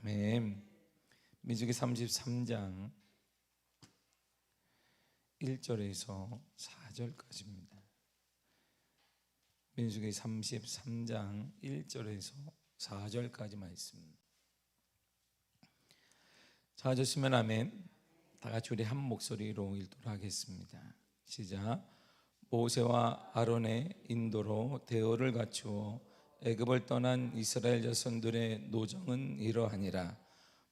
아멘. 민수기 33장 1절에서 4절까지입니다. 민수기 33장 1절에서 4절까지 말씀. 찾으시면 아멘. 다 같이 우리 한 목소리로 읽도록 하겠습니다. 시작. 모세와 아론의 인도로 대오를 갖추어 애굽을 떠난 이스라엘 자손들의 노정은 이러하니라.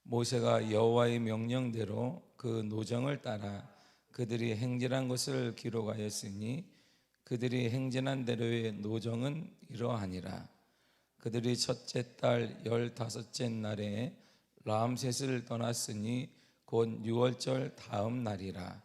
모세가 여호와의 명령대로 그 노정을 따라 그들이 행진한 것을 기록하였으니 그들이 행진한 대로의 노정은 이러하니라. 그들이 첫째 달 15째 날에 람셋을 떠났으니 곧 6월절 다음 날이라.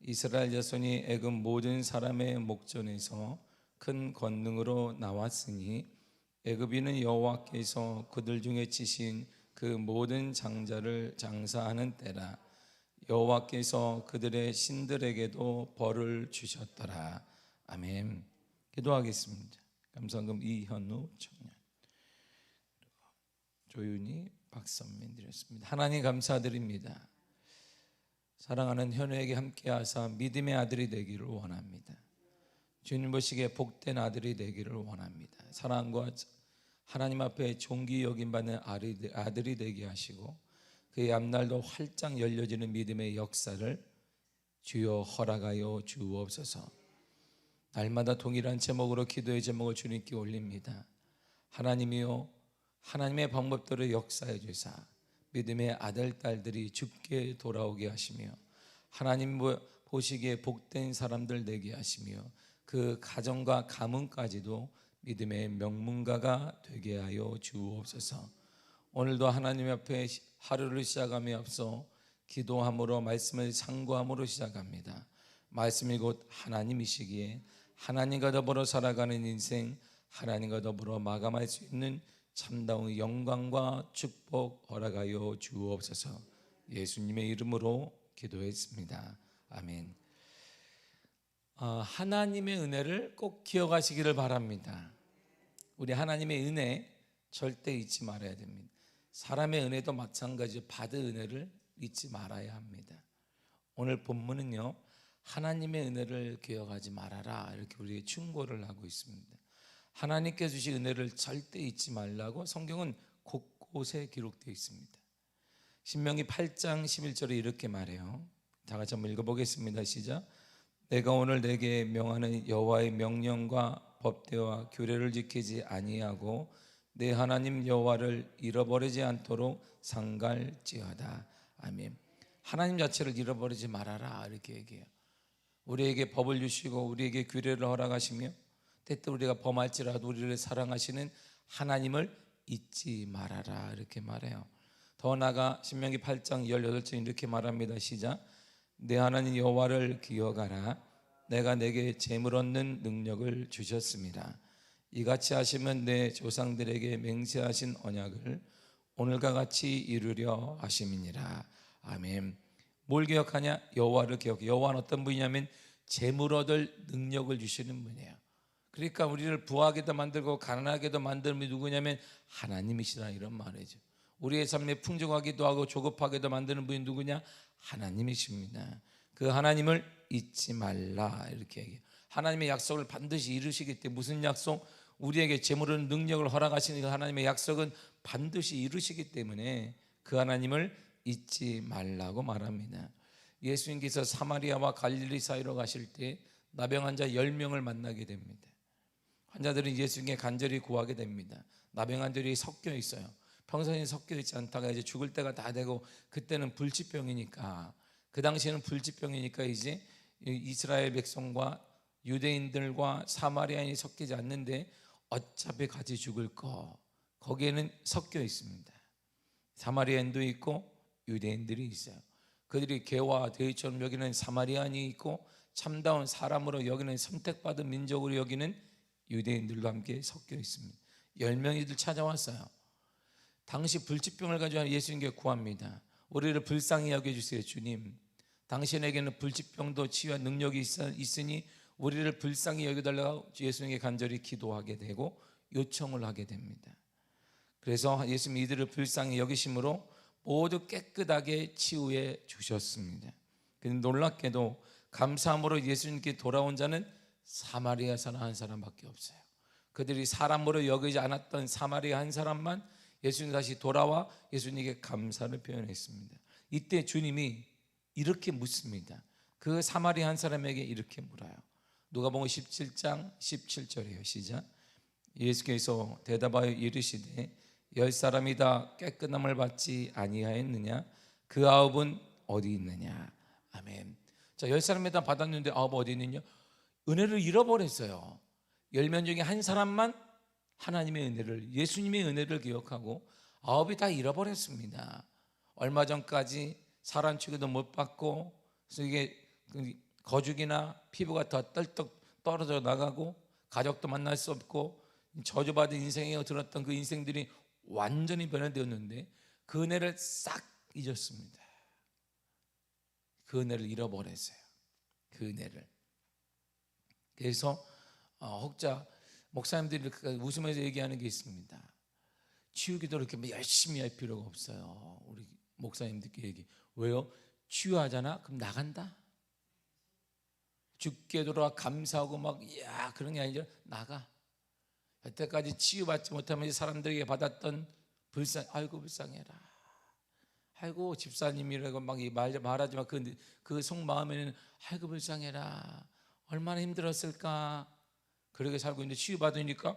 이스라엘 자손이 애굽 모든 사람의 목전에서 큰 권능으로 나왔으니 애굽인은 여호와께서 그들 중에 치신 그 모든 장자를 장사하는 때라. 여호와께서 그들의 신들에게도 벌을 주셨더라. 아멘. 기도하겠습니다. 감사금 이현우 청년, 조윤희 박선민 드렸습니다. 하나님 감사드립니다. 사랑하는 현우에게 함께하사 믿음의 아들이 되기를 원합니다. 주님 보시기에 복된 아들이 되기를 원합니다. 사랑과 하나님 앞에 존귀 여김받는 아들이 되게 하시고 그의 앞날도 활짝 열려지는 믿음의 역사를 주여 허락하여 주옵소서. 날마다 동일한 제목으로 기도의 제목을 주님께 올립니다. 하나님이여, 하나님의 방법대로 역사해 주사 믿음의 아들 딸들이 죽게 돌아오게 하시며 하나님 보시기에 복된 사람들 되게 하시며 그 가정과 가문까지도 믿음의 명문가가 되게 하여 주옵소서. 오늘도 하나님 앞에 하루를 시작함에 앞서 기도함으로 말씀을 상고함으로 시작합니다. 말씀이 곧 하나님이시기에 하나님과 더불어 살아가는 인생, 하나님과 더불어 마감할 수 있는 참다운 영광과 축복 허락하여 주옵소서. 예수님의 이름으로 기도했습니다. 아멘. 하나님의 은혜를 꼭 기억하시기를 바랍니다. 우리 하나님의 은혜 절대 잊지 말아야 됩니다. 사람의 은혜도 마찬가지로 받은 은혜를 잊지 말아야 합니다. 오늘 본문은요, 하나님의 은혜를 기억하지 말아라 이렇게 우리에게 충고를 하고 있습니다. 하나님께 주신 은혜를 절대 잊지 말라고 성경은 곳곳에 기록되어 있습니다. 신명기 8장 11절에 이렇게 말해요. 다 같이 한번 읽어보겠습니다. 시작. 내가 오늘 내게 명하는 여호와의 명령과 법대와 규례를 지키지 아니하고 내 하나님 여호와를 잃어버리지 않도록 상갈지어다. 아멘. 하나님 자체를 잃어버리지 말아라 이렇게 얘기해요. 우리에게 법을 주시고 우리에게 규례를 허락하시며 때때 우리가 범할지라도 우리를 사랑하시는 하나님을 잊지 말아라 이렇게 말해요. 더 나아가 신명기 8장 18절 이렇게 말합니다. 시작. 내 하나님 여호와를 기억하라. 내가 내게 재물 얻는 능력을 주셨습니다. 이같이 하시면 내 조상들에게 맹세하신 언약을 오늘과 같이 이루려 하심이니라. 아멘. 뭘 기억하냐? 여호와를 기억해. 여호와는 어떤 분이냐면 재물 얻을 능력을 주시는 분이에요. 그러니까 우리를 부하게도 만들고 가난하게도 만드는 분이 누구냐면 하나님이시라 이런 말이죠. 우리의 삶에 풍족하기도 하고 조급하게도 만드는 분이 누구냐? 하나님이십니다. 그 하나님을 잊지 말라 이렇게 얘기해요. 하나님의 약속을 반드시 이루시기 때문에 무슨 약속? 우리에게 재물은 능력을 허락하시는 그 하나님의 약속은 반드시 이루시기 때문에 그 하나님을 잊지 말라고 말합니다. 예수님께서 사마리아와 갈릴리 사이로 가실 때 나병 환자 10명을 만나게 됩니다. 환자들은 예수님께 간절히 구하게 됩니다. 나병 환자들이 섞여 있어요. 평소에 섞여 있지 않다가 이제 죽을 때가 다 되고 그때는 불치병이니까 그 당시에는 불치병이니까 이제 이스라엘 백성과 유대인들과 사마리아인이 섞이지 않는데 어차피 같이 죽을 거 거기에는 섞여 있습니다. 사마리아인도 있고 유대인들이 있어요. 그들이 개와 돼지처럼 여기는 사마리아인이 있고 참다운 사람으로 여기는 선택받은 민족으로 여기는 유대인들과 함께 섞여 있습니다. 10명이들 찾아왔어요. 당시 불치병을 가지고 예수님께 구합니다. 우리를 불쌍히 여겨주세요. 주님, 당신에게는 불치병도 치유할 능력이 있으니 우리를 불쌍히 여겨달라고 예수님께 간절히 기도하게 되고 요청을 하게 됩니다. 그래서 예수님이 이들을 불쌍히 여기심으로 모두 깨끗하게 치유해 주셨습니다. 근데 놀랍게도 감사함으로 예수님께 돌아온 자는 사마리아 사람 한 사람밖에 없어요. 그들이 사람으로 여기지 않았던 사마리아 한 사람만 예수님 다시 돌아와 예수님께 감사를 표현했습니다. 이때 주님이 이렇게 묻습니다. 그 사마리아 한 사람에게 이렇게 물어요. 누가복음 17장 17절이에요. 시작. 예수께서 대답하여 이르시되 10사람이 다 깨끗함을 받지 아니하였느냐? 그 아홉은 어디 있느냐? 아멘. 자, 10사람이 다 받았는데 아홉 어디 있느냐? 은혜를 잃어버렸어요. 10명 중에 한 사람만 하나님의 은혜를, 예수님의 은혜를 기억하고 아홉이 다 잃어버렸습니다. 얼마 전까지 사람 취급도 못 받고, 그래서 이게 거죽이나 피부가 더 떨떡 떨어져 나가고 가족도 만날 수 없고 저주받은 인생에 들었던 그 인생들이 완전히 변화되었는데 그 은혜를 싹 잊었습니다. 그 은혜를 잃어버렸어요. 그 은혜를. 그래서 혹자 목사님들이 웃으면서 얘기하는 게 있습니다. 치유기도를 이렇게 열심히 할 필요가 없어요. 우리 목사님들께 얘기. 왜요? 치유하잖아? 그럼 나간다? 죽게 돌아와 감사하고 막 야 그런 게 아니라 나가. 여태까지 치유받지 못하면서 사람들에게 받았던 불쌍, 아이고 불쌍해라, 아이고 집사님이라고 막 말하지만 그 속마음에는 아이고 불쌍해라, 얼마나 힘들었을까. 그렇게 살고 있는데 치유받으니까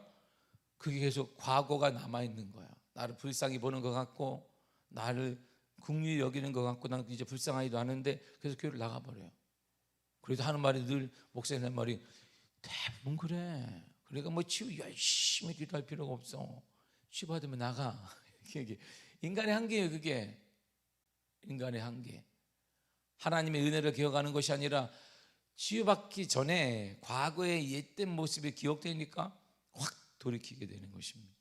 그게 계속 과거가 남아있는 거야. 나를 불쌍히 보는 것 같고 나를 긍휼히 여기는 것 같고 나는 이제 불쌍하지도 않은데 그래서 교회를 나가버려요. 그래도 하는 말이 늘 목사님 하는 말이 대부분 그래. 그러니까 뭐 치유 열심히 기도할 필요가 없어. 치유받으면 나가. 인간의 한계예요. 그게 인간의 한계. 하나님의 은혜를 기억하는 것이 아니라 치유받기 전에 과거의 옛된 모습이 기억되니까 확 돌이키게 되는 것입니다.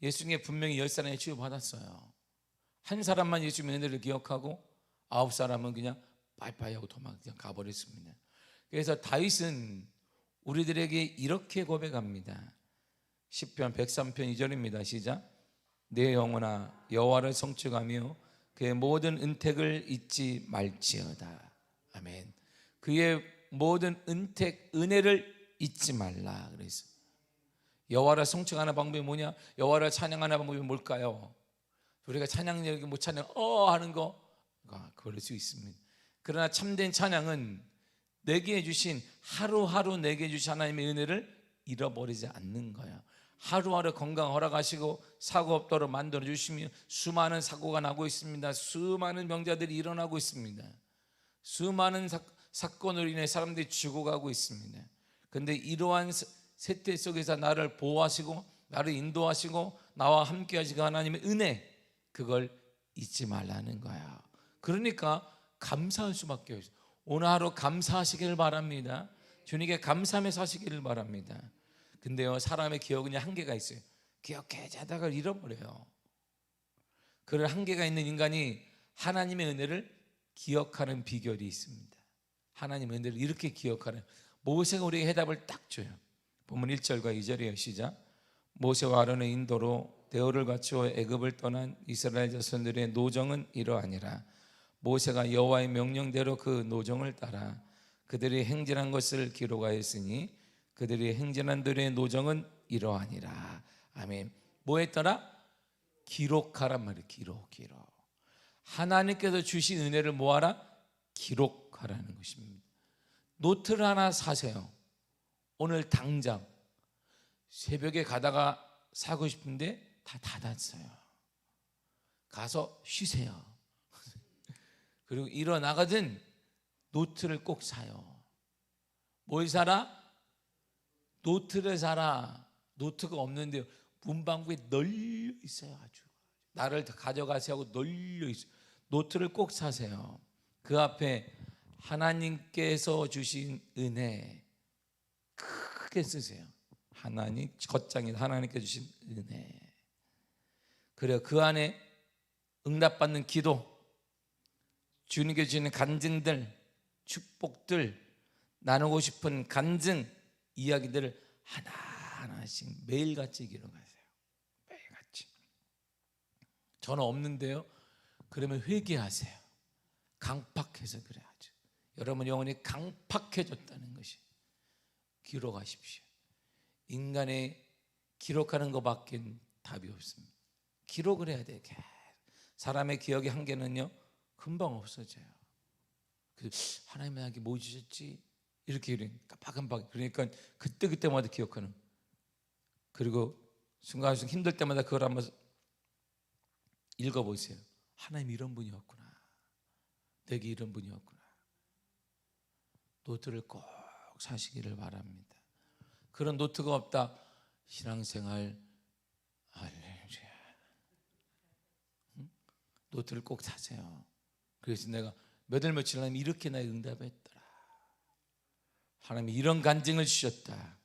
예수님이 분명히 10사람이 치유받았어요. 한 사람만 예수님의 은혜를 기억하고 9사람은 그냥 빠이빠이 하고 도망 그냥 가버렸습니다. 그래서 다윗은 우리들에게 이렇게 고백합니다. 시편 103편 2절입니다. 시작. 내 영혼아 여호와를 성취하며 그의 모든 은택을 잊지 말지어다. 아멘. 그의 모든 은택 은혜를 잊지 말라. 그래서 여호와를 성취하는 방법이 뭐냐? 여호와를 찬양하는 방법이 뭘까요? 우리가 찬양력이 못 찬양 하는 거 그럴 수 있습니다. 그러나 참된 찬양은 내게 주신 하루하루 내게 주신 하나님의 은혜를 잃어버리지 않는 거야. 하루하루 건강 허락하시고 사고 없도록 만들어 주시며 수많은 사고가 나고 있습니다. 수많은 병자들이 일어나고 있습니다. 수많은 사건으로 인해 사람들이 죽어가고 있습니다. 그런데 이러한 세태 속에서 나를 보호하시고 나를 인도하시고 나와 함께 하시고 하나님의 은혜, 그걸 잊지 말라는 거야. 그러니까 감사할 수밖에 없어요. 오늘 하루 감사하시기를 바랍니다. 주님께 감사하면서 하시기를 바랍니다. 근데요, 사람의 기억은 한계가 있어요. 기억하다가 잃어버려요. 그런 한계가 있는 인간이 하나님의 은혜를 기억하는 비결이 있습니다. 하나님의 은혜를 이렇게 기억하는, 모세가 우리에게 해답을 딱 줘요. 본문 1절과 2절이에요. 시작. 모세와 아론의 인도로 대오를 갖추어 애굽을 떠난 이스라엘 자손들의 노정은 이러하니라. 모세가 여호와의 명령대로 그 노정을 따라 그들이 행진한 것을 기록하였으니 그들이 행진한 들의 노정은 이러하니라. 아멘. 뭐에 따라? 기록하란 말이에요. 기록. 하나님께서 주신 은혜를 뭐하라? 기록하라는 것입니다. 노트를 하나 사세요. 오늘 당장 새벽에 가다가 사고 싶은데 다 닫았어요. 가서 쉬세요. 그리고 일어나거든 노트를 꼭 사요. 뭘 사라? 노트를 사라. 노트가 없는데 문방구에 널려 있어요. 아주 나를 가져가세요 하고 널려 있어요. 노트를 꼭 사세요. 그 앞에 하나님께서 주신 은혜 크게 쓰세요. 하나님, 겉장에 하나님께 주신 은혜. 그래요. 그 안에 응답받는 기도, 주님께 주시는 간증들, 축복들, 나누고 싶은 간증 이야기들을 하나하나씩 매일같이 기록하세요. 매일같이. 저는 없는데요. 그러면 회개하세요. 강팍해서 그래야죠. 여러분 영혼이 강팍해졌다는 것이. 기록하십시오. 인간의 기록하는 것밖에 답이 없습니다. 기록을 해야 돼요. 사람의 기억의 한계는요 금방 없어져요. 그래서 하나님 나에게 뭐 주셨지? 이렇게 깜빡깜빡. 그러니까 그때마다 기억하는. 그리고 순간순간 힘들 때마다 그걸 한번 읽어보세요. 하나님 이런 분이었구나. 내게 이런 분이었구나. 노트를 꼭 사시기를 바랍니다. 그런 노트가 없다. 신앙생활 할렐루야. 노트를 꼭 사세요. 그래서 내가 몇 월 며칠 하나님 이렇게 나의 응답했더라. 하나님이 이런 간증을 주셨다.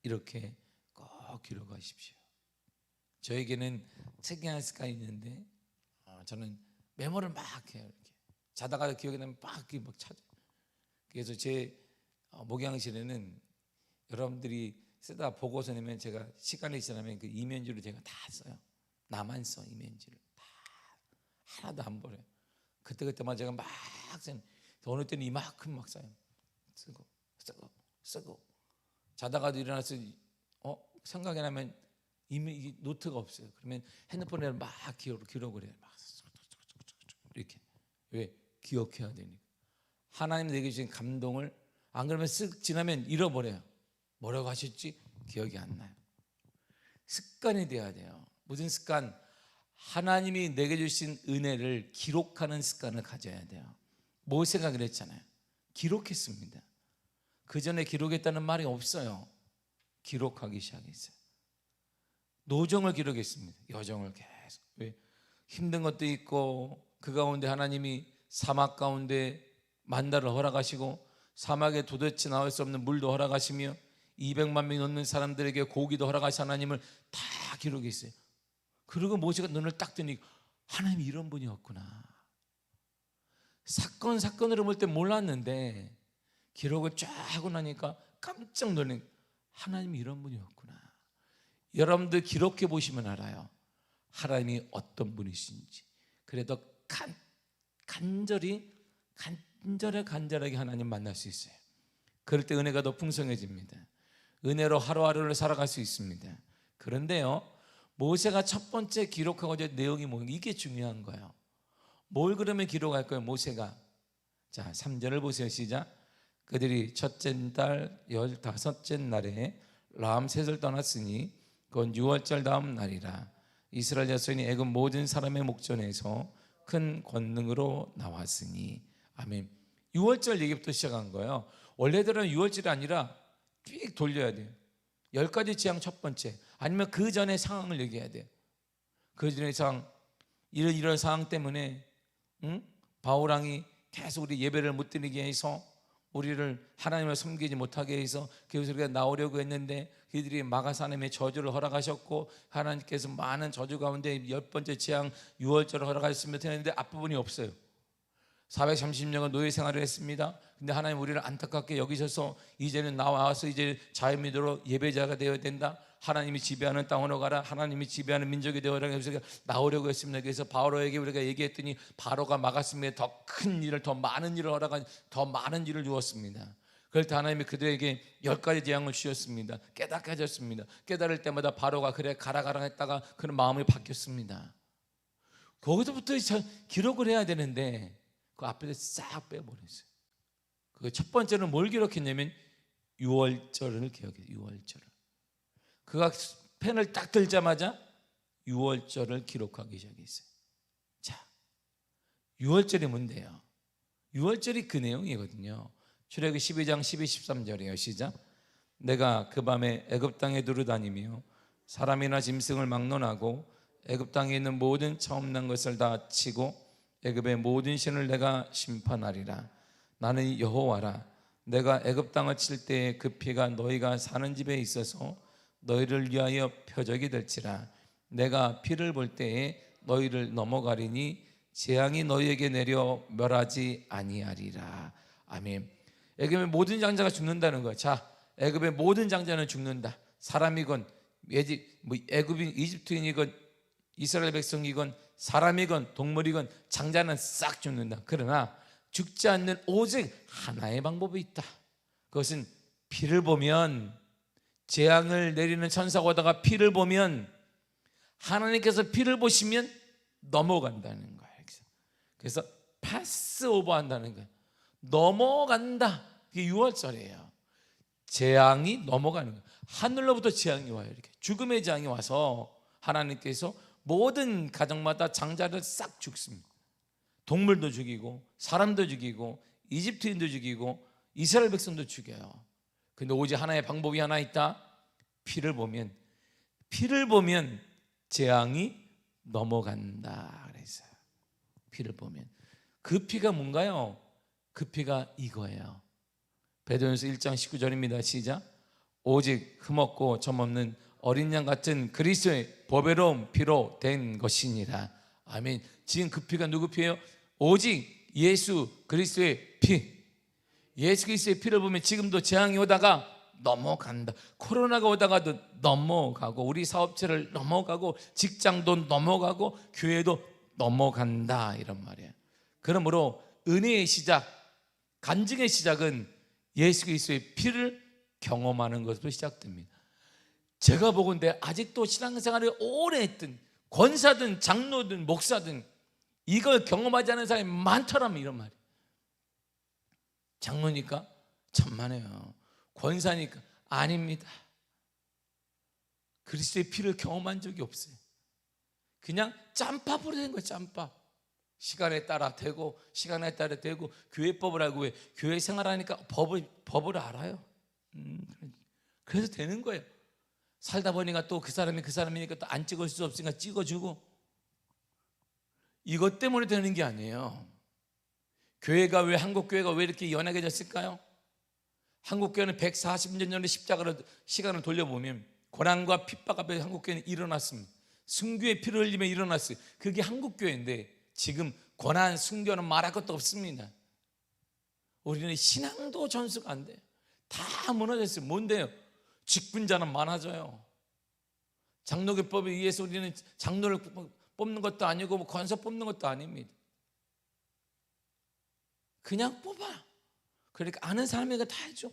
이렇게 꼭 기록하십시오. 저에게는 책이 하나 습관이 있는데 저는 메모를 막 해요. 이렇게 자다가 기억이 나면 막 찾아요. 그래서 제 목양실에는 여러분들이 쓰다 보고서 내면 제가 시간이 지나면 그 이면지로 제가 다 써요. 나만 써 이면지를 다 하나도 안 버려요. 그때마다 제가 막 써요. 어느 때는 이만큼 막 써요. 쓰고 자다가도 일어나서 생각이 나면 이미 노트가 없어요. 그러면 핸드폰에 막 기록을 해요. 막 이렇게. 왜? 기억해야 되니까. 하나님 내게 주신 감동을 안 그러면 쓱 지나면 잃어버려요. 뭐라고 하셨지? 기억이 안 나요. 습관이 돼야 돼요. 무슨 습관? 하나님이 내게 주신 은혜를 기록하는 습관을 가져야 돼요. 모세가 그랬잖아요. 기록했습니다. 그 전에 기록했다는 말이 없어요. 기록하기 시작했어요. 노정을 기록했습니다. 여정을 계속. 왜? 힘든 것도 있고 그 가운데 하나님이 사막 가운데 만나를 허락하시고 사막에 도대체 나올 수 없는 물도 허락하시며 200만 명이 넘는 사람들에게 고기도 허락하신 하나님을 다 기록했어요. 그리고 모세가 눈을 딱 뜨니 하나님이 이런 분이었구나. 사건으로 볼 때 몰랐는데 기록을 쫙 하고 나니까 깜짝 놀란 하나님이 이런 분이었구나. 여러분들 기록해 보시면 알아요. 하나님이 어떤 분이신지. 그래도 간절하게 하나님 만날 수 있어요. 그럴 때 은혜가 더 풍성해집니다. 은혜로 하루하루를 살아갈 수 있습니다. 그런데요, 모세가 첫 번째 기록하고자 내용이 뭐예요? 이게 중요한 거예요. 뭘 그러면 기록할 거예요? 모세가. 자, 3절을 보세요. 시작. 그들이 첫째 달 15째 날에 람셋을 떠났으니 그건 6월절 다음 날이라. 이스라엘 자손이 애굽 모든 사람의 목전에서 큰 권능으로 나왔으니. 아멘. 6월절 얘기부터 시작한 거예요. 원래대로는 6월절이 아니라 쭉 돌려야 돼요. 10가지 재앙 첫 번째, 아니면 그 전에 상황을 얘기해야 돼요. 그 전에 상황, 이런 상황 때문에 바울왕이 계속 우리 예배를 못 드리게 해서 우리를 하나님을 섬기지 못하게 해서 그래서 우리가 나오려고 했는데 그들이 마가사님의 저주를 허락하셨고 하나님께서 많은 저주 가운데 10번째 재앙 6월절을 허락하셨으면 했는데 앞부분이 없어요. 430년간 노예 생활을 했습니다. 근데 하나님 우리를 안타깝게 여기셔서 이제는 나와서 이제 자유민으로 예배자가 되어야 된다. 하나님이 지배하는 땅으로 가라. 하나님이 지배하는 민족이 되어라. 그래서 나오려고 했습니다. 그래서 바로에게 우리가 얘기했더니 바로가 막았습니다. 더 큰 일을, 더 많은 일을 허락한, 더 많은 일을 주었습니다. 그럴 때 하나님이 그들에게 10가지 재앙을 주셨습니다. 깨닫게 하셨습니다. 깨달을 때마다 바로가 그래 가라 했다가 그런 마음이 바뀌었습니다. 거기서부터 기록을 해야 되는데 그 앞에서 싹 빼버렸어요. 그 첫 번째는 뭘 기록했냐면 6월절을 기억해요. 6월절을. 그가 펜을 딱 들자마자 6월절을 기록하기 시작했어요. 자, 6월절이 뭔데요? 6월절이 그 내용이거든요. 출애굽기 12장 12, 13절이에요. 시작. 내가 그 밤에 애굽 땅에 두루다니며 사람이나 짐승을 막론하고 애굽 땅에 있는 모든 처음 난 것을 다 치고 애굽의 모든 신을 내가 심판하리라. 나는 여호와라. 내가 애굽 땅을 칠 때에 그 피가 너희가 사는 집에 있어서 너희를 위하여 표적이 될지라. 내가 피를 볼 때에 너희를 넘어가리니 재앙이 너희에게 내려 멸하지 아니하리라. 아멘. 애굽의 모든 장자가 죽는다는 거야. 자, 애굽의 모든 장자는 죽는다. 사람이건 애굽인 이집트인이건 이스라엘 백성이건 사람이건 동물이건 장자는 싹 죽는다. 그러나 죽지 않는 오직 하나의 방법이 있다. 그것은 피를 보면, 재앙을 내리는 천사가 오다가 피를 보면, 하나님께서 피를 보시면 넘어간다는 거예요. 그래서 패스 오버 한다는 거예요. 넘어간다. 이게 6월절이에요. 재앙이 넘어가는 거예요. 하늘로부터 재앙이 와요. 이렇게 죽음의 재앙이 와서 하나님께서 모든 가정마다 장자를 싹 죽습니다. 동물도 죽이고 사람도 죽이고 이집트인도 죽이고 이스라엘 백성도 죽여요. 근데 오직 하나의 방법이 하나 있다. 피를 보면 재앙이 넘어간다 그랬어요. 피를 보면. 그 피가 뭔가요? 그 피가 이거예요. 베드로전서 1장 19절입니다. 시작. 오직 흠없고 점없는 어린 양 같은 그리스도의 보배로운 피로 된 것이니라. 아멘. 지금 그 피가 누구 피예요? 오직 예수 그리스도의 피. 예수 그리스도의 피를 보면 지금도 재앙이 오다가 넘어간다. 코로나가 오다가도 넘어가고, 우리 사업체를 넘어가고, 직장도 넘어가고, 교회도 넘어간다, 이런 말이에요. 그러므로 은혜의 시작, 간증의 시작은 예수 그리스도의 피를 경험하는 것으로 시작됩니다. 제가 보건대 아직도 신앙생활을 오래 했든 권사든 장로든 목사든 이걸 경험하지 않은 사람이 많더라면 이런 말이에요. 장로니까 천만에요. 권사니까 아닙니다. 그리스도의 피를 경험한 적이 없어요. 그냥 짬밥으로 된 거예요. 짬밥. 시간에 따라 되고, 시간에 따라 되고, 교회법을 알고, 왜 교회 생활하니까 법을 알아요. 그래서 되는 거예요. 살다 보니까 또 그 사람이니까 또 안 찍을 수 없으니까 찍어주고, 이것 때문에 되는 게 아니에요. 교회가 왜, 한국 교회가 왜 이렇게 연약해졌을까요? 한국 교회는 140년 전에 십자가로 시간을 돌려보면 고난과 핍박 앞에 한국 교회는 일어났습니다. 순교의 피를 흘리며 일어났어요. 그게 한국 교회인데 지금 고난, 순교는 말할 것도 없습니다. 우리는 신앙도 전수가 안 돼요. 다 무너졌어요. 뭔데요? 직분자는 많아져요. 장로교법에 의해서 우리는 장로를 뽑는 것도 아니고 권사 뽑는 것도 아닙니다. 그냥 뽑아. 그러니까 아는 사람이니까 다 해줘.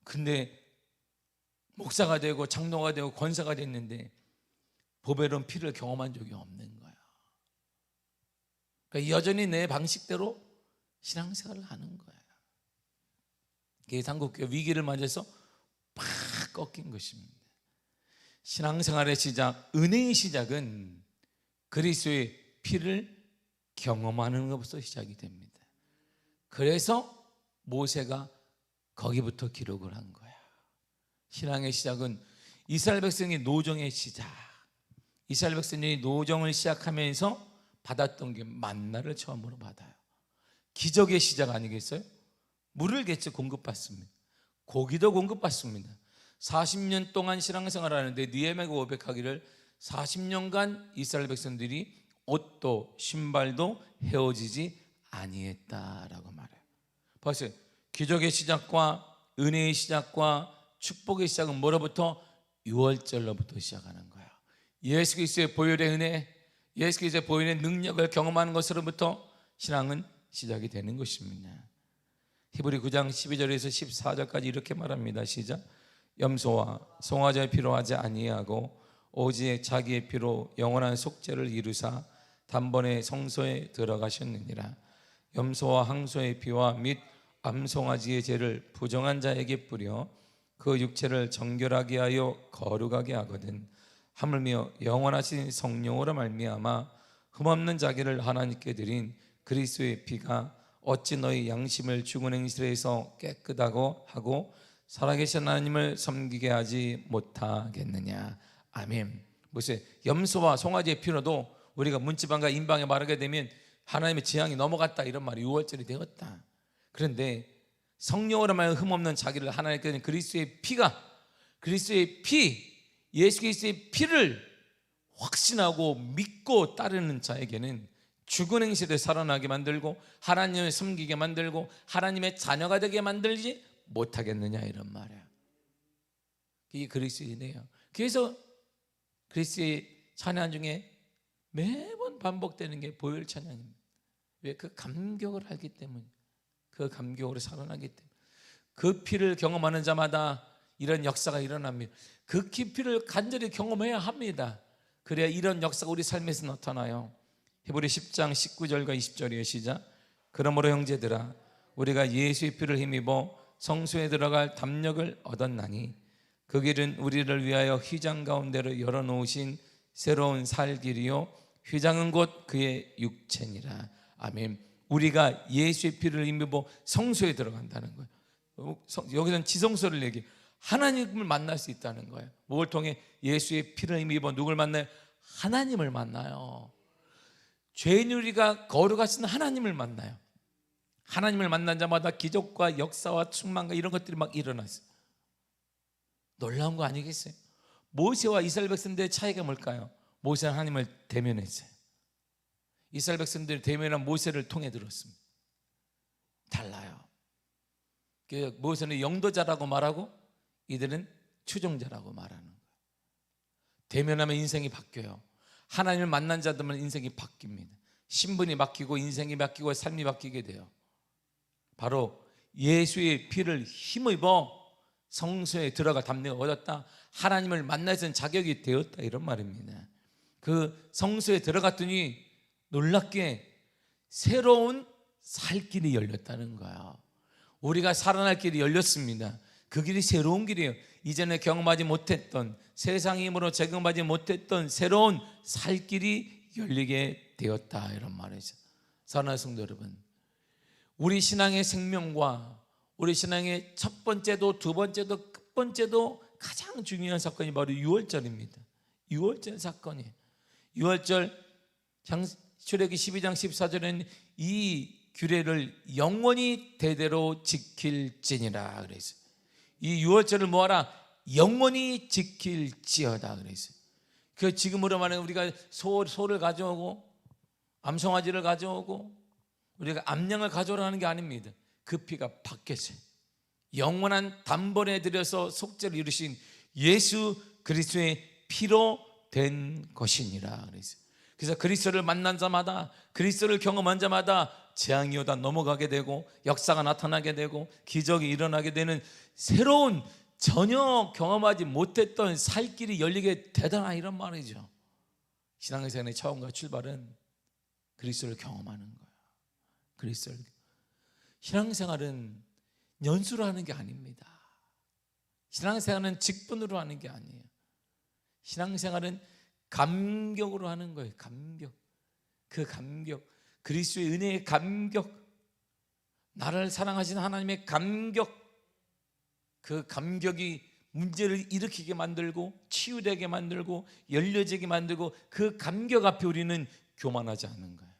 근데 목사가 되고 장로가 되고 권사가 됐는데 보배로운 피를 경험한 적이 없는 거야. 그러니까 여전히 내 방식대로 신앙생활을 하는 거야. 그래서 한국교회 위기를 맞아서 팍 꺾인 것입니다. 신앙생활의 시작, 은혜의 시작은 그리스도의 피를 경험하는 것부터 시작이 됩니다. 그래서 모세가 거기부터 기록을 한 거야. 신앙의 시작은 이스라엘 백성의 노정의 시작. 이스라엘 백성이 노정을 시작하면서 받았던 게 만나를 처음으로 받아요. 기적의 시작 아니겠어요? 물을 개체 공급받습니다. 고기도 공급받습니다. 40년 동안 신앙생활을 하는데 느헤미야가 고백하기를 40년간 이스라엘 백성들이 옷도 신발도 헤어지지 아니했다라고 말해요. 보세요. 기적의 시작과 은혜의 시작과 축복의 시작은 뭐로부터? 6월절로부터 시작하는 거예요. 예수 그리스도의 보혈의 은혜, 예수 그리스도의 보혈의 능력을 경험하는 것으로부터 신앙은 시작이 되는 것입니다. 히브리 9장 12절에서 14절까지 이렇게 말합니다. 시작. 염소와 송아지의 피로 하지 아니하고 오직 자기의 피로 영원한 속죄를 이루사 단번에 성소에 들어가셨느니라. 염소와 항소의 피와 및 암송아지의 죄를 부정한 자에게 뿌려 그 육체를 정결하게 하여 거룩하게 하거든. 하물며 영원하신 성령으로 말미암아 흠없는 자기를 하나님께 드린 그리스도의 피가 어찌 너희 양심을 죽은 행실에서 깨끗하고 하고 살아계신 하나님을 섬기게 하지 못하겠느냐. 아멘. 보세요. 염소와 송아지의 피로도 우리가 문지방과 인방에 마르게 되면 하나님의 재앙이 넘어갔다, 이런 말이 6월절이 되었다. 그런데 성령으로 말하여 흠없는 자기를 하나님께 드린 그리스도의 피가, 그리스도의 피, 예수 그리스도의 피를 확신하고 믿고 따르는 자에게는 죽은 행실에 살아나게 만들고 하나님을 섬기게 만들고 하나님의 자녀가 되게 만들지 못하겠느냐, 이런 말이야. 이게 그리스도의 은혜예요. 그래서 그리스도의 찬양 중에 매번 반복되는 게 보혈 찬양입니다. 왜? 그 감격을 알기 때문에, 그 감격으로 살아나기 때문에. 그 피를 경험하는 자마다 이런 역사가 일어납니다. 그 깊이를 간절히 경험해야 합니다. 그래야 이런 역사가 우리 삶에서 나타나요. 히브리 10장 19절과 20절이에요. 시작. 그러므로 형제들아, 우리가 예수의 피를 힘입어 성소에 들어갈 담력을 얻었나니 그 길은 우리를 위하여 휘장 가운데로 열어놓으신 새로운 살 길이요 휘장은 곧 그의 육체니라. 아멘. 우리가 예수의 피를 힘입어 성소에 들어간다는 거예요. 여기서는 지성소를 얘기해요. 하나님을 만날 수 있다는 거예요. 뭘 통해? 예수의 피를 힘입어 누굴 만나요? 하나님을 만나요. 죄인 우리가 거룩하신 하나님을 만나요. 하나님을 만난 자마다 기적과 역사와 충만과 이런 것들이 막 일어났어요. 놀라운 거 아니겠어요? 모세와 이스라엘 백성들의 차이가 뭘까요? 모세는 하나님을 대면했어요. 이스라엘 백성들이 대면한 모세를 통해 들었습니다. 달라요. 모세는 영도자라고 말하고 이들은 추종자라고 말하는 거예요. 대면하면 인생이 바뀌어요. 하나님을 만난 자들은 인생이 바뀝니다. 신분이 바뀌고 인생이 바뀌고 삶이 바뀌게 돼요. 바로 예수의 피를 힘입어 성소에 들어가 담력을 얻었다. 하나님을 만날 수 있는 자격이 되었다, 이런 말입니다. 그 성소에 들어갔더니 놀랍게 새로운 살 길이 열렸다는 거예요. 우리가 살아날 길이 열렸습니다. 그 길이 새로운 길이에요. 이전에 경험하지 못했던, 세상의 힘으로 적응하지 못했던 새로운 살 길이 열리게 되었다, 이런 말이죠. 사랑하는 성도 여러분, 우리 신앙의 생명과 우리 신앙의 첫 번째도 두 번째도 끝번째도 가장 중요한 사건이 바로 유월절입니다. 유월절 사건이에요. 유월절 출애기 12장 14절에는 이 규례를 영원히 대대로 지킬지니라 그랬어요. 이 유월절을 뭐하라? 영원히 지킬지어다 그랬어요. 그 지금으로 말하면 우리가 소를 가져오고 암송아지를 가져오고 우리가 암양을 가져오라는 게 아닙니다. 그 피가 바뀌었어요. 영원한 단번에 들여서 속죄를 이루신 예수 그리스도의 피로 된 것이니라 그랬어요. 그래서 그리스도를 만난 자마다, 그리스도를 경험한 자마다 재앙이 오다 넘어가게 되고 역사가 나타나게 되고 기적이 일어나게 되는 새로운, 전혀 경험하지 못했던 살 길이 열리게 되더라, 이런 말이죠. 신앙생활의 처음과 출발은 그리스도를 경험하는 거예요. 그리스도를. 신앙생활은 연수로 하는 게 아닙니다. 신앙생활은 직분으로 하는 게 아니에요. 신앙생활은 감격으로 하는 거예요. 감격. 그 감격, 그리스도의 은혜의 감격, 나를 사랑하시는 하나님의 감격, 그 감격이 문제를 일으키게 만들고 치유되게 만들고 열려지게 만들고 그 감격 앞에 우리는 교만하지 않는 거예요.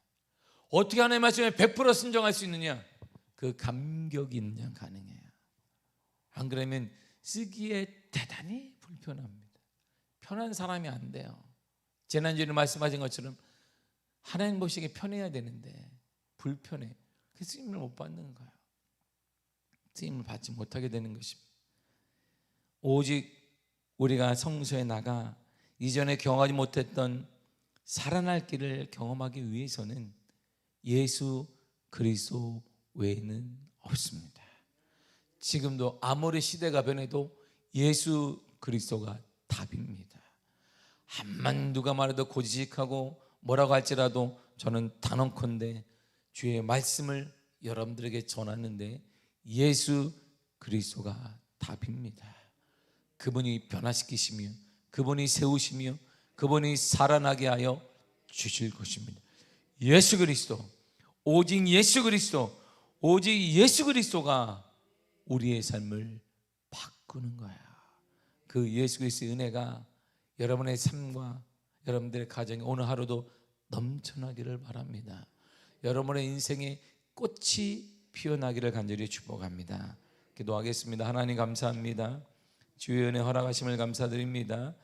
어떻게 하나님의 말씀에 100% 순종할 수 있느냐? 그 감격이 있느냐 가능해요. 안 그러면 쓰기에 대단히 불편합니다. 편한 사람이 안 돼요. 지난주에 말씀하신 것처럼 하나님 보시기에 편해야 되는데 불편해. 그래서 쓰임을 못 받는 거예요. 쓰임을 받지 못하게 되는 것입니다. 오직 우리가 성소에 나가 이전에 경험하지 못했던 살아날 길을 경험하기 위해서는 예수 그리스도 외에는 없습니다. 지금도 아무리 시대가 변해도 예수 그리스도가 답입니다. 암만 누가 말해도 고지식하고 뭐라고 할지라도 저는 단언컨대 주의 말씀을 여러분들에게 전하는데 예수 그리스도가 답입니다. 그분이 변화시키시며 그분이 세우시며 그분이 살아나게 하여 주실 것입니다. 예수 그리스도, 오직 예수 그리스도, 오직 예수 그리스도가 우리의 삶을 바꾸는 거야. 그 예수 그리스도의 은혜가 여러분의 삶과 여러분들의 가정에 오늘 하루도 넘쳐나기를 바랍니다. 여러분의 인생에 꽃이 피어나기를 간절히 축복합니다. 기도하겠습니다. 하나님 감사합니다. 주의 은혜 허락하심을 감사드립니다.